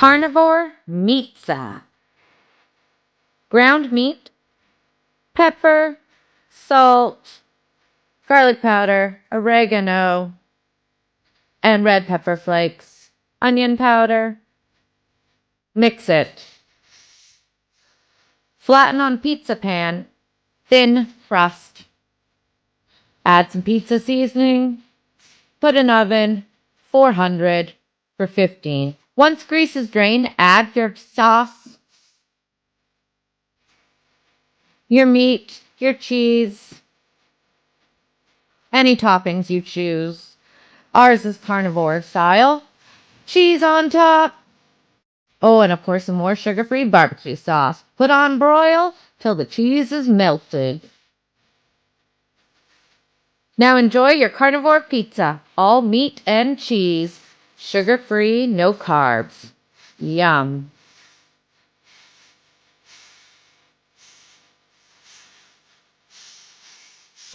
Carnivore Pizza. Ground meat, pepper, salt, garlic powder, oregano, and red pepper flakes, onion powder. Mix it. Flatten on pizza pan, thin crust. Add some pizza seasoning. Put in oven, 400 for 15. Once grease is drained, add your sauce, your meat, your cheese, any toppings you choose. Ours is carnivore style. Cheese on top. Oh, and of course some more sugar-free barbecue sauce. Put on broil till the cheese is melted. Now enjoy your carnivore pizza. All meat and cheese. Sugar-free, no carbs. Yum.